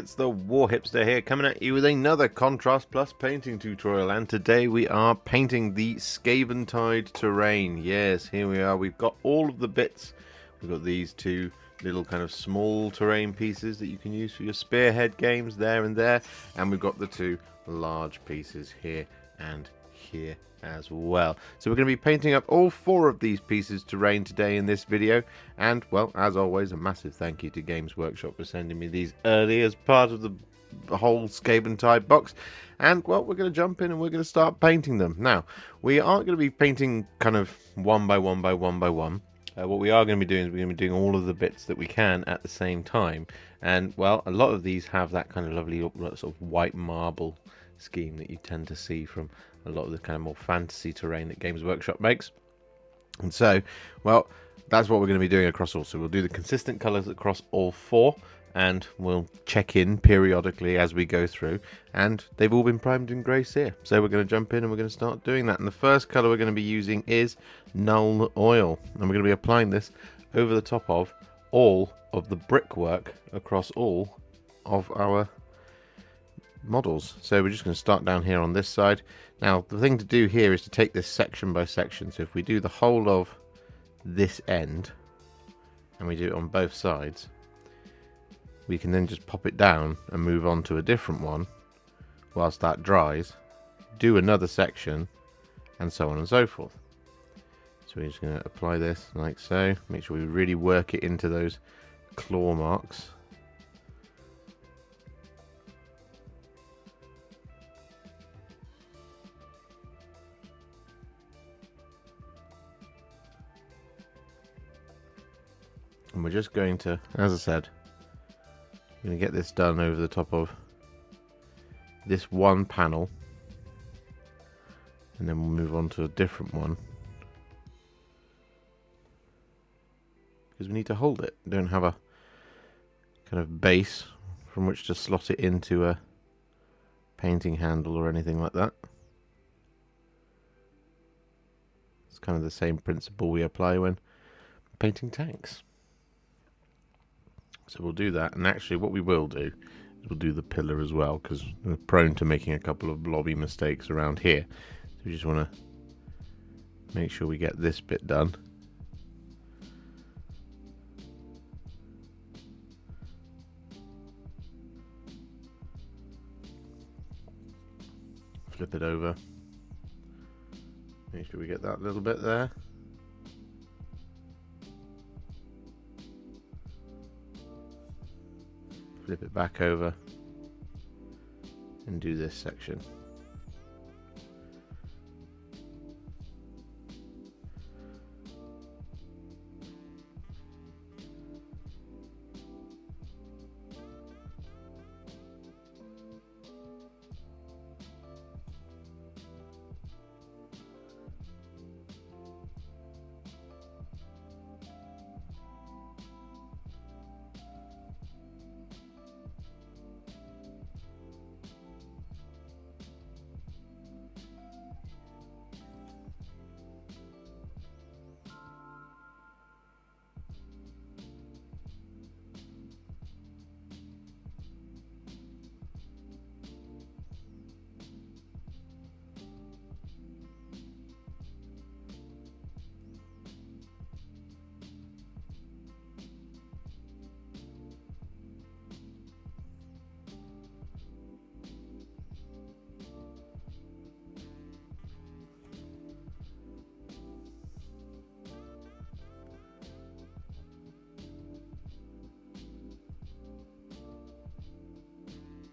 it's the Warhipster here, coming at you with another Contrast Plus painting tutorial, and today we are painting the Skaventide Terrain. Yes, here we are. We've got all of the bits. We've got these two little kind of small terrain pieces that you can use for your Spearhead games there and there, and we've got the two large pieces here and here as well. So we're going to be painting up all four of these pieces terrain today in this video, and well, as always, a massive thank you to Games Workshop for sending me these early as part of the whole Skaventide box. And well, we're going to jump in and we're going to start painting them. Now, we aren't going to be painting kind of one by one by one by one. What we are going to be doing is we're going to be doing all of the bits that we can at the same time. And well, a lot of these have that kind of lovely sort of white marble scheme that you tend to see from a lot of the kind of more fantasy terrain that Games Workshop makes. And so, well, that's what we're going to be doing across all. So we'll do the consistent colours across all four, and we'll check in periodically as we go through. And they've all been primed in grey Seer. So we're going to jump in and we're going to start doing that. And the first colour we're going to be using is Nuln Oil. And we're going to be applying this over the top of all of the brickwork across all of our models. So we're just going to start down here on this side. Now the thing to do here is to take this section by section. So if we do the whole of this end and we do it on both sides, we can then just pop it down and move on to a different one whilst that dries, do another section, and so on and so forth. So we're just going to apply this like so. Make sure we really work it into those claw marks. And we're just going to, as I said, I'm going to get this done over the top of this one panel, and then we'll move on to a different one, because we need to hold it. We don't have a kind of base from which to slot it into a painting handle or anything like that. It's kind of the same principle we apply when painting tanks. So we'll do that, and actually what we will do is we'll do the pillar as well, because we're prone to making a couple of blobby mistakes around here. So we just want to make sure we get this bit done. Flip it over. Make sure we get that little bit there. Flip it back over and do this section.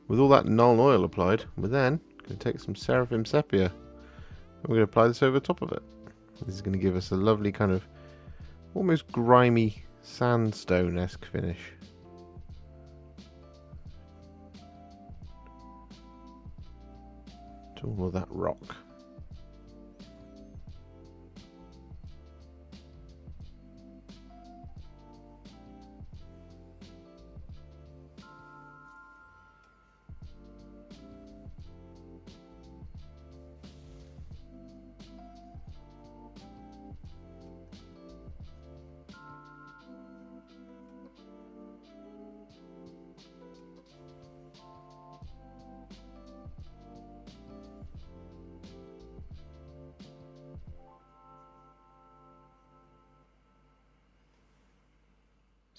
With all that Nuln Oil applied, we're then going to take some Seraphim Sepia and we're going to apply this over the top of it. This is going to give us a lovely kind of almost grimy sandstone-esque finish. To all of that rock.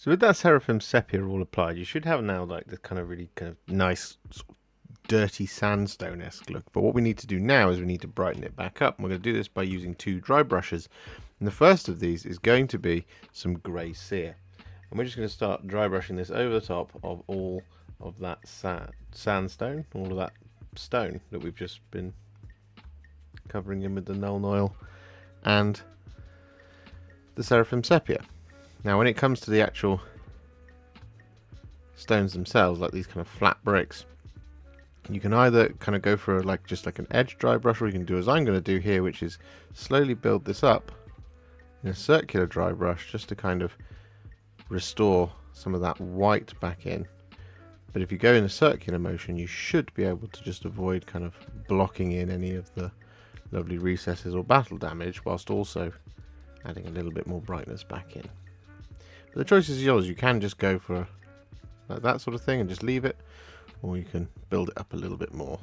So with that Seraphim Sepia all applied, you should have now like this kind of really kind of nice sort of dirty sandstone-esque look. But what we need to do now is we need to brighten it back up. And we're going to do this by using 2 dry brushes. And the first of these is going to be some grey Seer. And we're just going to start dry brushing this over the top of all of that sandstone, all of that stone that we've just been covering in with the Nuln Oil and the Seraphim Sepia. Now when it comes to the actual stones themselves, like these kind of flat bricks, you can either kind of go for just like an edge dry brush, or you can do as I'm going to do here, which is slowly build this up in a circular dry brush just to kind of restore some of that white back in. But if you go in a circular motion, you should be able to just avoid kind of blocking in any of the lovely recesses or battle damage, whilst also adding a little bit more brightness back in. But the choice is yours. You can just go for like that sort of thing and just leave it, or you can build it up a little bit more.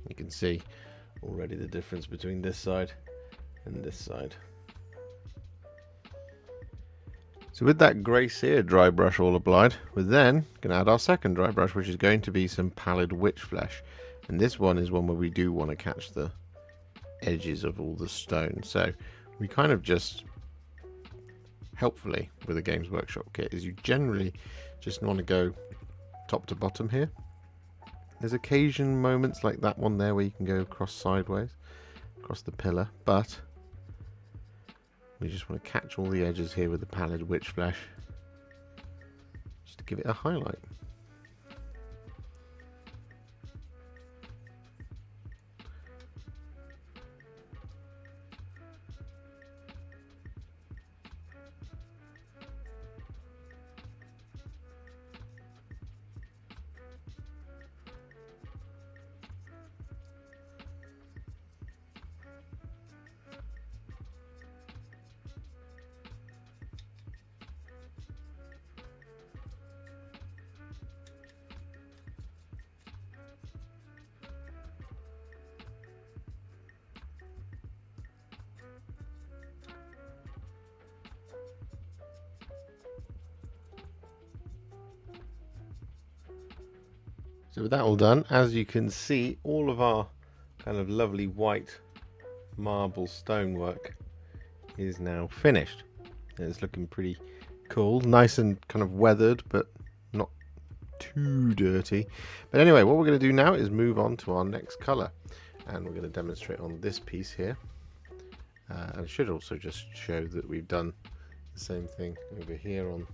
You can see already the difference between this side and this side. So with that grey Seer dry brush all applied, we're then going to add our second dry brush, which is going to be some Pallid Wych Flesh. And this one is one where we do want to catch the edges of all the stone. So we kind of just, helpfully with a Games Workshop kit, is you generally just want to go top to bottom here. There's occasion moments like that one there where you can go across sideways, across the pillar, but we just want to catch all the edges here with the Pallid Wych Flesh, just to give it a highlight. So with that all done, as you can see, all of our kind of lovely white marble stonework is now finished. It's looking pretty cool, nice and kind of weathered, but not too dirty. But anyway, what we're going to do now is move on to our next colour, and we're going to demonstrate on this piece here. And I should also just show that we've done the same thing over here on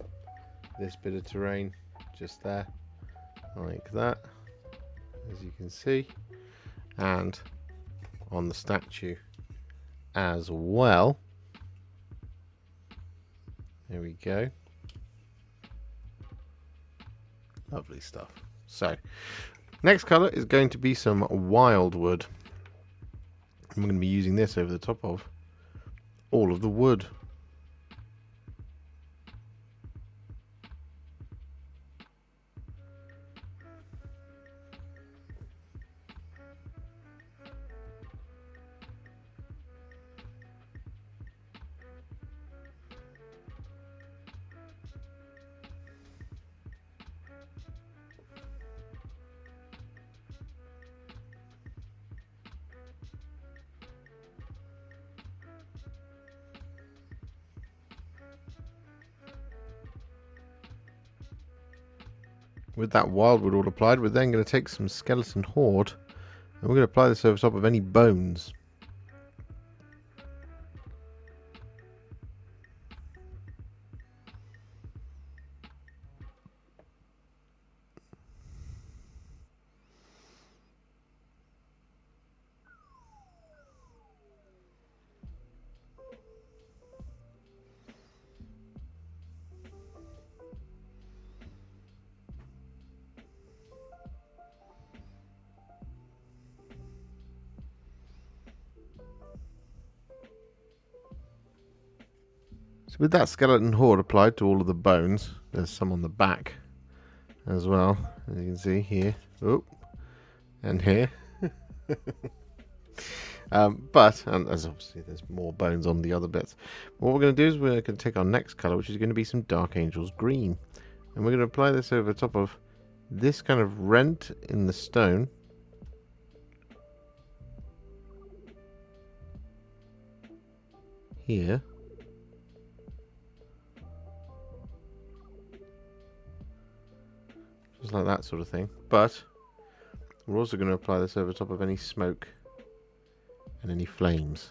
this bit of terrain, just there, like that, as you can see, and on the statue as well. There we go. Lovely stuff. So next colour is going to be some Wyldwood. I'm going to be using this over the top of all of the wood. With that Wyldwood all applied, we're then going to take some Skeleton Horde and we're going to apply this over top of any bones. So with that Skeleton Horde applied to all of the bones, there's some on the back as well, as you can see here, and here. And as obviously there's more bones on the other bits. What we're going to do is we're going to take our next colour, which is going to be some Dark Angel's Green. And we're going to apply this over top of this kind of rent in the stone. Here. Just like that sort of thing. But we're also going to apply this over top of any smoke and any flames.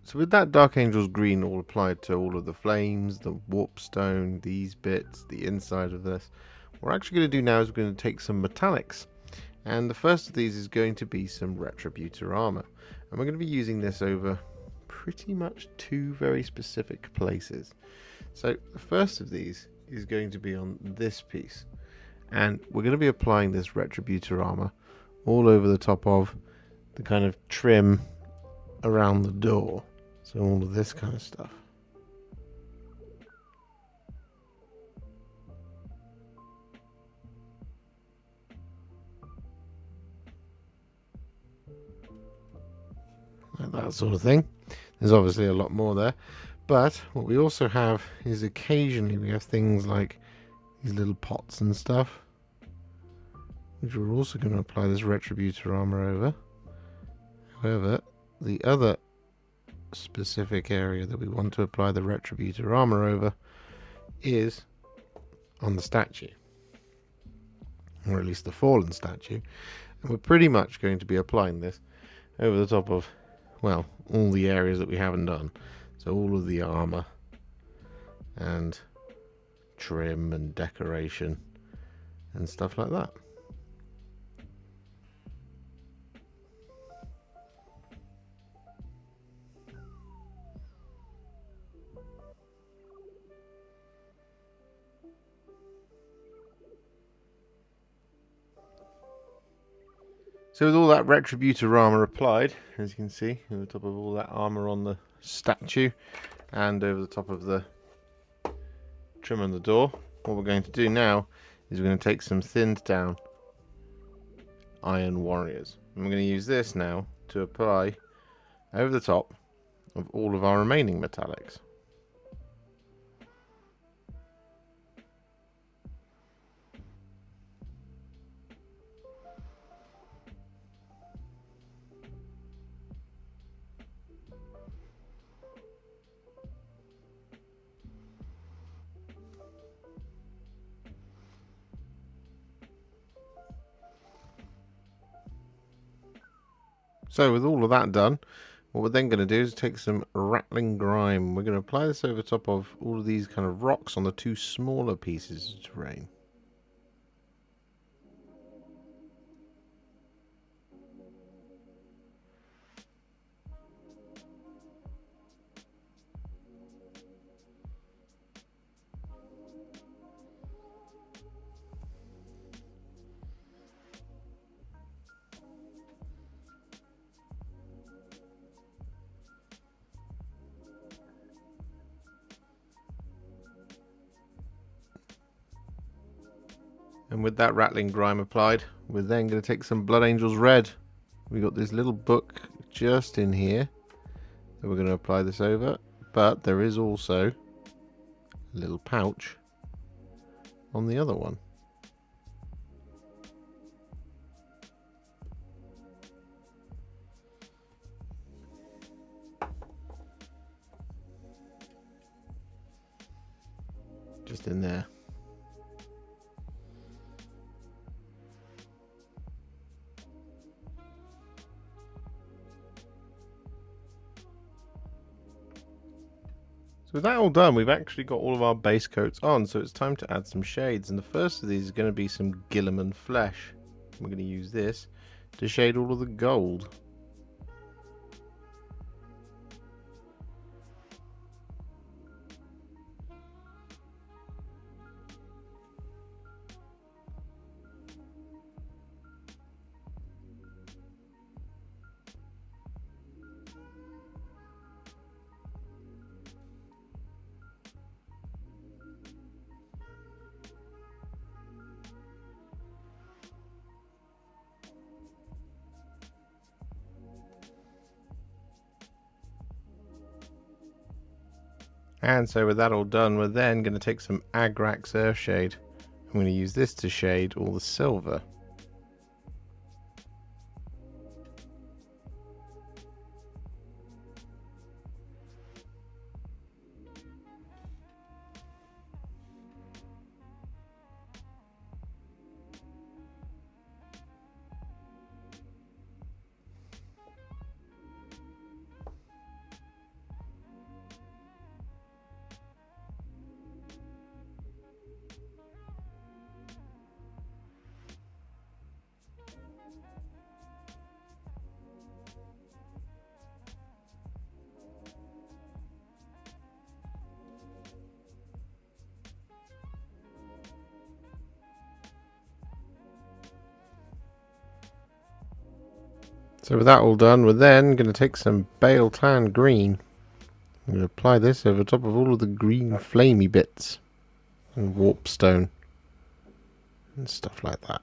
So with that Dark Angel's Green all applied to all of the flames, the Warpstone, these bits, the inside of this, what we're actually going to do now is we're going to take some metallics. And the first of these is going to be some Retributor Armour. And we're going to be using this over pretty much two very specific places. So the first of these is going to be on this piece. And we're going to be applying this Retributor Armour all over the top of the kind of trim around the door. So all of this kind of stuff. Like that sort of thing. There's obviously a lot more there. But what we also have is occasionally we have things like these little pots and stuff, which we're also going to apply this Retributor Armour over. However, the other specific area that we want to apply the Retributor Armour over is on the statue, or at least the fallen statue, and we're pretty much going to be applying this over the top of, well, all the areas that we haven't done. So all of the armour and trim and decoration and stuff like that. So with all that Retributor Armour applied, as you can see, over the top of all that armour on the statue and over the top of the trim on the door, what we're going to do now is we're going to take some thinned down Iron Warriors. And we're going to use this now to apply over the top of all of our remaining metallics. So with all of that done, what we're then going to do is take some Ratling Grime. We're going to apply this over top of all of these kind of rocks on the two smaller pieces of terrain. And with that Ratling Grime applied, we're then going to take some Blood Angels Red. We've got this little book just in here that we're going to apply this over. But there is also a little pouch on the other one. Just in there. So with that all done, we've actually got all of our base coats on, so it's time to add some shades. And the first of these is going to be some Guilliman Flesh. We're going to use this to shade all of the gold. And so with that all done, we're then going to take some Agrax Earthshade. I'm going to use this to shade all the silver. So with that all done, we're then going to take some Biel-Tan Green. I'm going to apply this over top of all of the green flamey bits. And Warpstone. And stuff like that.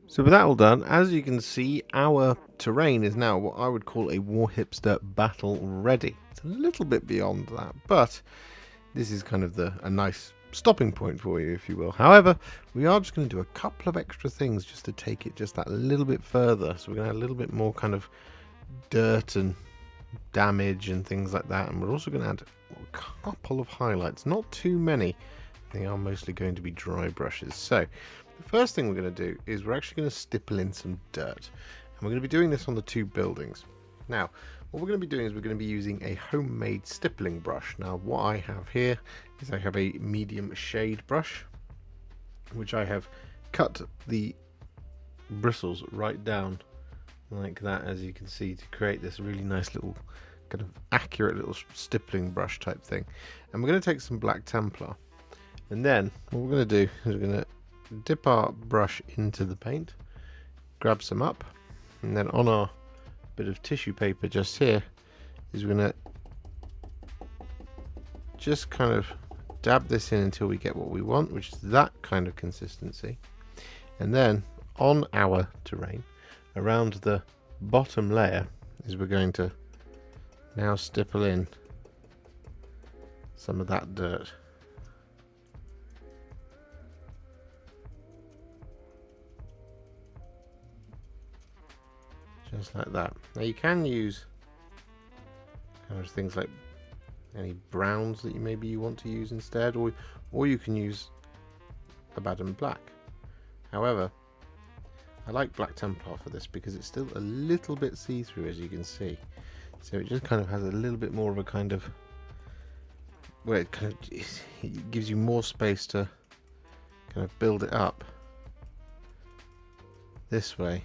So with that all done, as you can see, our terrain is now what I would call a Warhipster battle ready. It's a little bit beyond that, but this is kind of a nice stopping point for you, if you will. However, we are just going to do a couple of extra things just to take it just that little bit further. So we're going to add a little bit more kind of dirt and damage and things like that. And we're also going to add a couple of highlights, not too many. They are mostly going to be dry brushes. So the first thing we're going to do is we're actually going to stipple in some dirt. And we're going to be doing this on the two buildings. Now, what we're going to be doing is we're going to be using a homemade stippling brush. Now, what I have here is I have a medium shade brush, which I have cut the bristles right down like that, as you can see, to create this really nice little kind of accurate little stippling brush type thing. And we're going to take some black Templar. And then what we're going to do is we're going to dip our brush into the paint, grab some up, and then on our bit of tissue paper just here is we're going to just kind of dab this in until we get what we want, which is that kind of consistency. And then on our terrain, around the bottom layer, is we're going to now stipple in some of that dirt. Just like that. Now you can use kind of things like any browns that you want to use instead, or you can use Abaddon Black. However, I like Black Templar for this because it's still a little bit see-through, as you can see. So it just kind of has a little bit more of a kind of, well, it kind of it gives you more space to kind of build it up this way,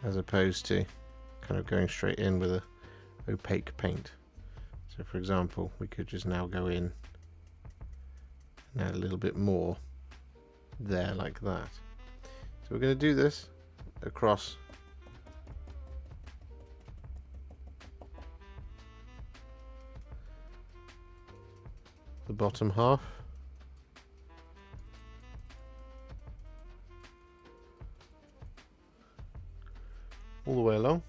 as opposed to kind of going straight in with a opaque paint. So for example, we could just now go in and add a little bit more there like that. So we're going to do this across the bottom half. All the way along,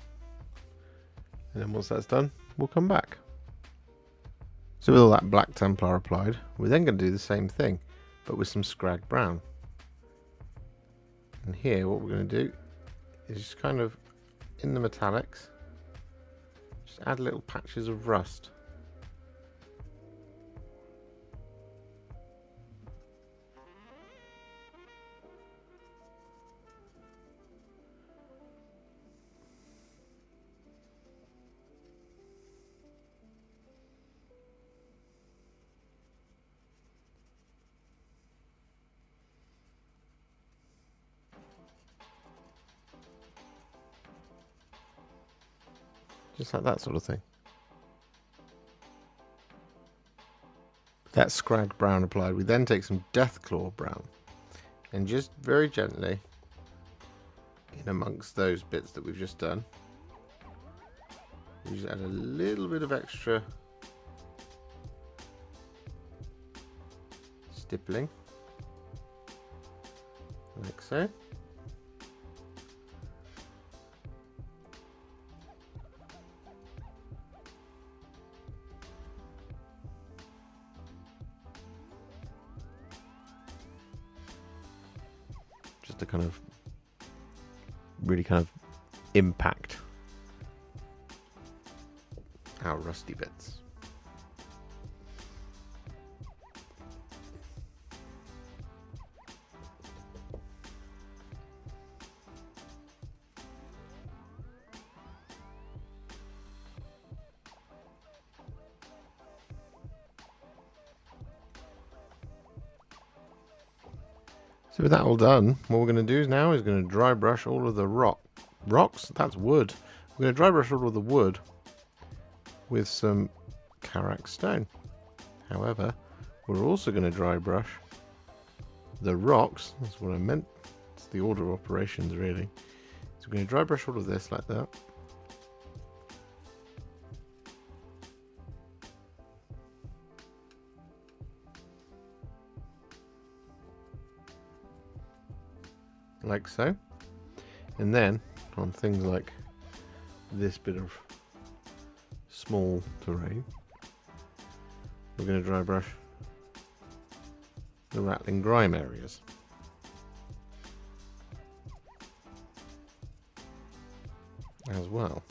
and then once that's done, we'll come back. So with all that black Templar applied, we're then going to do the same thing, but with some Skrag Brown. And here what we're going to do is just kind of, in the metallics, just add little patches of rust. Just like that sort of thing. That Skrag Brown applied, we then take some Deathclaw Brown and just very gently in amongst those bits that we've just done, we just add a little bit of extra stippling, like so. kind of really kind of impact our rusty bits. So with that all done, what we're going to do now is going to dry brush all of the rocks. That's wood. We're going to dry brush all of the wood with some Karak Stone. However, we're also going to dry brush the rocks. That's what I meant. It's the order of operations, really. So we're going to dry brush all of this like that. Like so. And then on things like this bit of small terrain, we're going to dry brush the Ratling Grime areas. As well.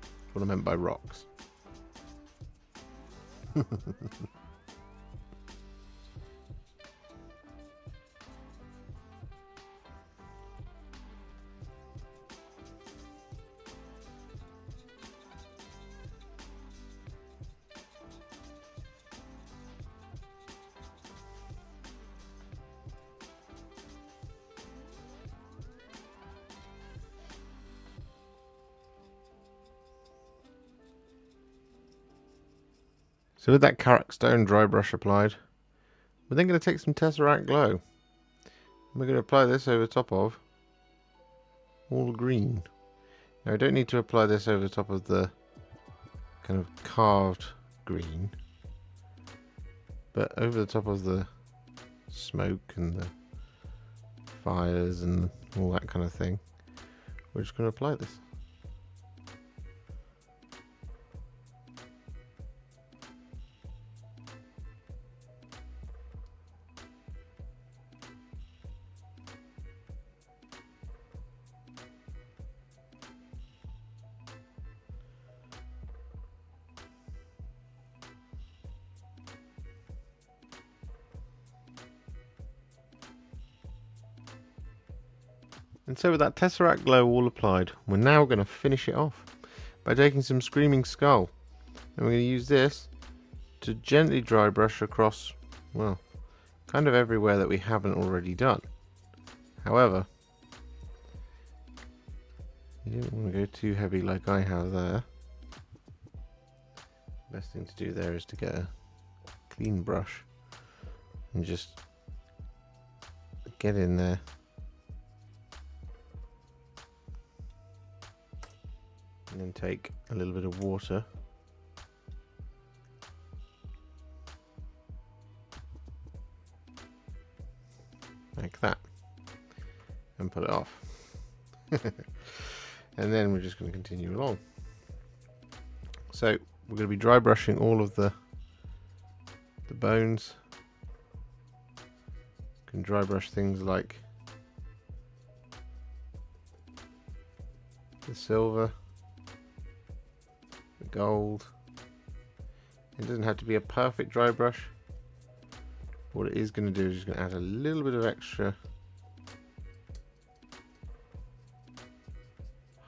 That's what I meant by rocks. So with that Karak Stone dry brush applied, we're then going to take some Tesseract Glow. And we're going to apply this over top of all green. Now I don't need to apply this over the top of the kind of carved green, but over the top of the smoke and the fires and all that kind of thing, we're just going to apply this. And so with that Tesseract Glow all applied, we're now going to finish it off by taking some Screaming Skull. And we're going to use this to gently dry brush across, well, kind of everywhere that we haven't already done. However, you don't want to go too heavy like I have there. Best thing to do there is to get a clean brush and just get in there. And then take a little bit of water like that and put it off. And then we're just going to continue along. So we're going to be dry brushing all of the bones. You can dry brush things like the silver, gold. It doesn't have to be a perfect dry brush. What it is going to do is just going to add a little bit of extra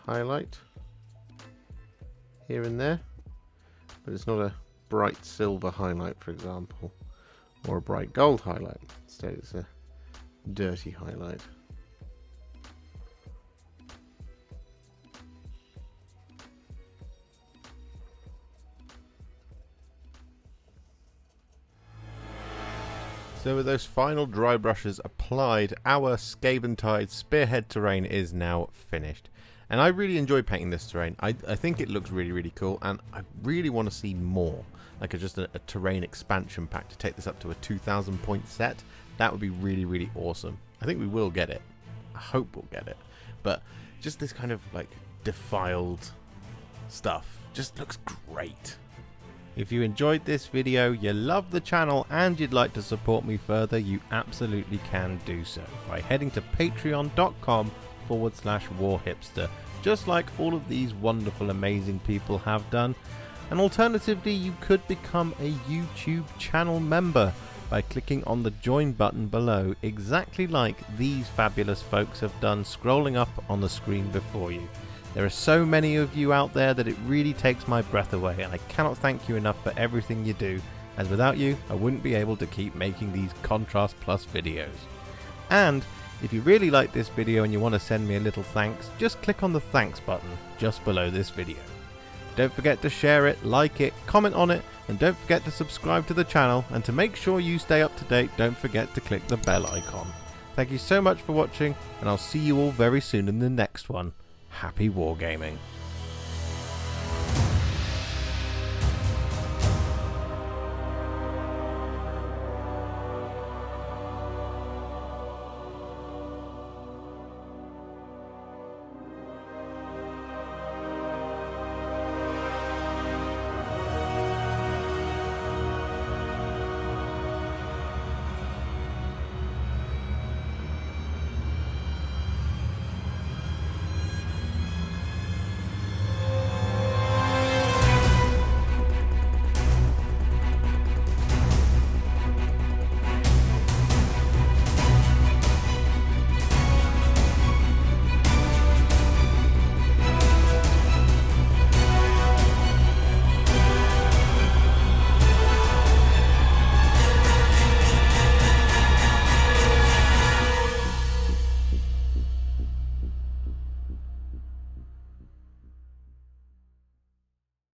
highlight here and there, but it's not a bright silver highlight, for example, or a bright gold highlight. Instead it's a dirty highlight. So with those final dry brushes applied, our Skaventide Spearhead Terrain is now finished. And I really enjoy painting this terrain. I think it looks really, really cool, and I really want to see more. Like just a terrain expansion pack to take this up to a 2,000 point set. That would be really, really awesome. I think we will get it. I hope we'll get it. But just this kind of like defiled stuff just looks great. If you enjoyed this video, you love the channel and you'd like to support me further, you absolutely can do so by heading to patreon.com/warhipster, just like all of these wonderful amazing people have done. And alternatively, you could become a YouTube channel member by clicking on the join button below, exactly like these fabulous folks have done, scrolling up on the screen before you. There are so many of you out there that it really takes my breath away, and I cannot thank you enough for everything you do, as without you I wouldn't be able to keep making these Contrast Plus videos. And if you really like this video and you want to send me a little thanks, just click on the thanks button just below this video. Don't forget to share it, like it, comment on it, and don't forget to subscribe to the channel, and to make sure you stay up to date, don't forget to click the bell icon. Thank you so much for watching, and I'll see you all very soon in the next one. Happy wargaming.